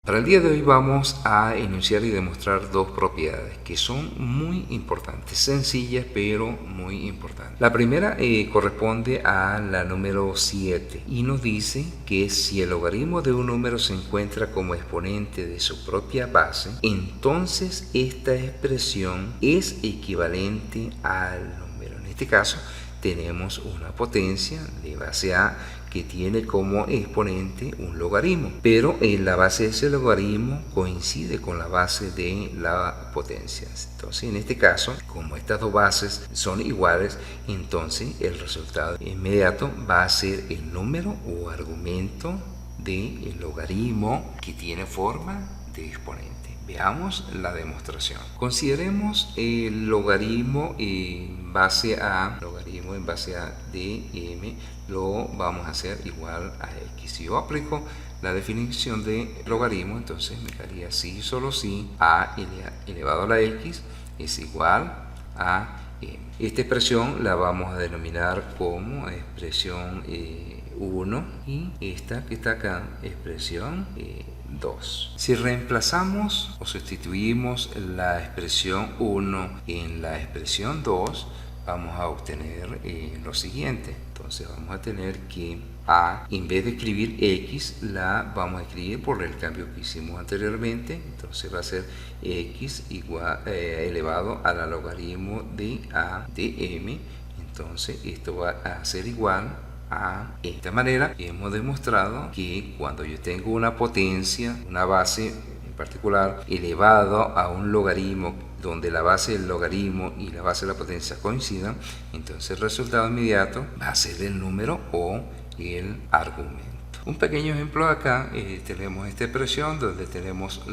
Para el día de hoy vamos a enunciar y demostrar dos propiedades que son muy importantes, sencillas pero muy importantes. La primera corresponde a la número 7 y nos dice que si el logaritmo de un número se encuentra como exponente de su propia base, entonces esta expresión es equivalente al número. En este caso tenemos una potencia de base A que tiene como exponente un logaritmo, pero la base de ese logaritmo coincide con la base de la potencia. Entonces, en este caso, como estas dos bases son iguales, entonces el resultado inmediato va a ser el número o argumento del logaritmo que tiene forma de exponente. Veamos la demostración. Consideremos el logaritmo en base a de m, lo vamos a hacer igual a x. Si yo aplico la definición de logaritmo, entonces me quedaría sí, solo sí, a elevado a la x es igual a m. Esta expresión la vamos a denominar como expresión 1 y esta que está acá, expresión 2. Si reemplazamos o sustituimos la expresión 1 en la expresión 2, vamos a obtener lo siguiente. Entonces vamos a tener que a, en vez de escribir x, la vamos a escribir por el cambio que hicimos anteriormente. Entonces va a ser x igual, elevado a la logaritmo de a de m. Entonces esto va a ser igual a esta manera. Hemos demostrado que cuando yo tengo una potencia, una base en particular, elevado a un logaritmo donde la base del logaritmo y la base de la potencia coincidan, entonces el resultado inmediato va a ser el número o el argumento. Un pequeño ejemplo acá, tenemos esta expresión donde tenemos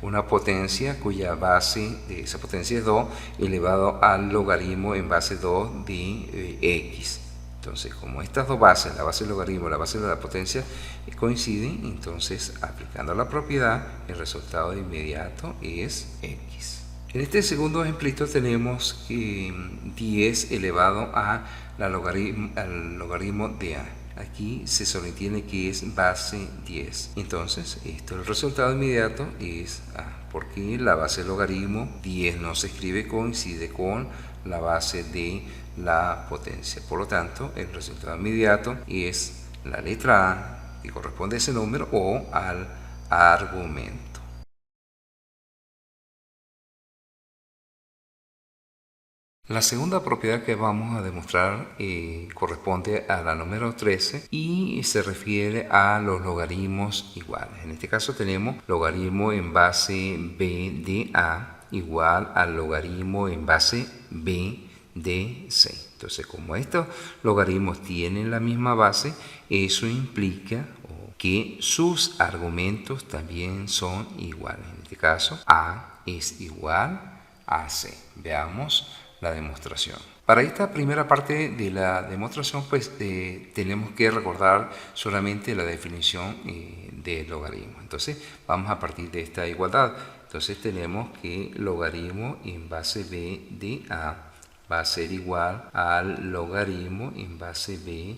una potencia cuya base de esa potencia es 2 elevado al logaritmo en base 2 de x. Entonces, como estas dos bases, la base del logaritmo y la base de la potencia coinciden, entonces aplicando la propiedad, el resultado inmediato es x. En este segundo ejemplito tenemos 10 elevado al logaritmo de a. Aquí se sobreentiende que es base 10. Entonces, el resultado inmediato es a, porque la base del logaritmo 10 no se escribe, coincide con la base de la potencia. Por lo tanto, el resultado inmediato es la letra A, que corresponde a ese número, o al argumento. La segunda propiedad que vamos a demostrar corresponde a la número 13 y se refiere a los logaritmos iguales. En este caso tenemos logaritmo en base b de a igual al logaritmo en base b de c. Entonces, como estos logaritmos tienen la misma base, eso implica que sus argumentos también son iguales. En este caso, a es igual a c. Veamos la demostración. Para esta primera parte de la demostración, pues tenemos que recordar solamente la definición de logaritmo. Entonces vamos a partir de esta igualdad. Entonces tenemos que logaritmo en base b de a va a ser igual al logaritmo en base b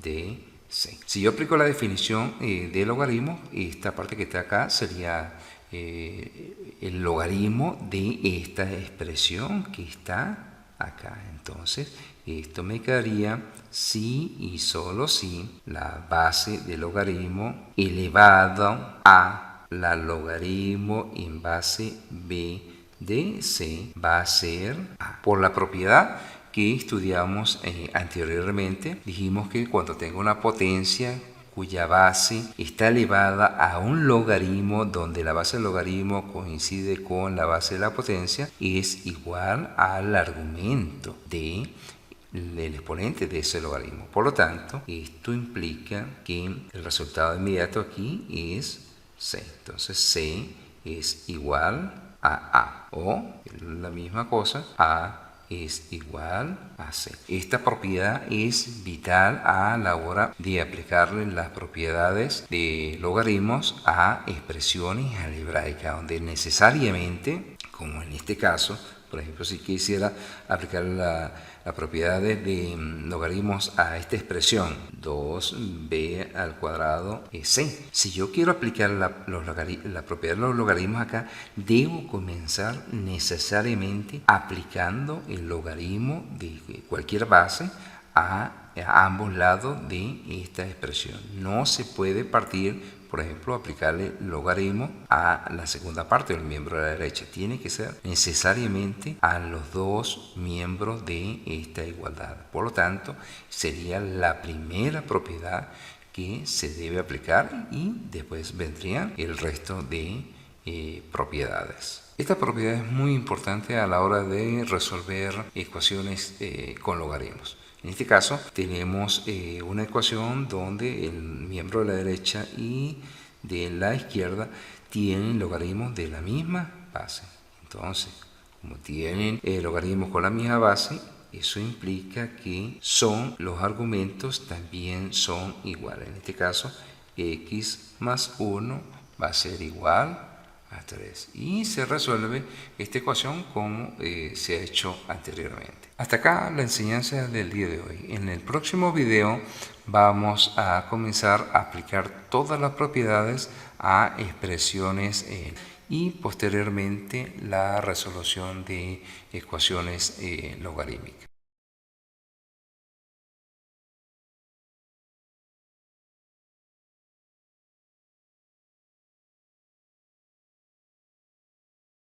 de c. Si yo aplico la definición de logaritmo, esta parte que está acá sería el logaritmo de esta expresión que está acá. Entonces, esto me quedaría si y solo si la base del logaritmo elevado a la logaritmo en base b de c va a ser a. Por la propiedad que estudiamos anteriormente, dijimos que cuando tengo una potencia cuya base está elevada a un logaritmo donde la base del logaritmo coincide con la base de la potencia, es igual al argumento del exponente de ese logaritmo. Por lo tanto, esto implica que el resultado inmediato aquí es c. Entonces c es igual a o la misma cosa, a es igual a c. Esta propiedad es vital a la hora de aplicarle las propiedades de logaritmos a expresiones algebraicas, donde necesariamente, como en este caso, Por ejemplo, si quisiera aplicar la propiedad de logaritmos a esta expresión, 2b al cuadrado es c. Si yo quiero aplicar la propiedad de los logaritmos acá, debo comenzar necesariamente aplicando el logaritmo de cualquier base a ambos lados de esta expresión. No se puede partir, por ejemplo, aplicarle logaritmo a la segunda parte del miembro de la derecha. Tiene que ser necesariamente a los dos miembros de esta igualdad. Por lo tanto, sería la primera propiedad que se debe aplicar y después vendrían el resto de propiedades. Esta propiedad es muy importante a la hora de resolver ecuaciones con logaritmos. En este caso tenemos una ecuación donde el miembro de la derecha y de la izquierda tienen logaritmos de la misma base. Entonces, como tienen logaritmos con la misma base, eso implica que los argumentos también son iguales. En este caso, x más 1 va a ser igual a 3. Y se resuelve esta ecuación como se ha hecho anteriormente. Hasta acá la enseñanza del día de hoy. En el próximo video vamos a comenzar a aplicar todas las propiedades a expresiones y posteriormente la resolución de ecuaciones logarítmicas.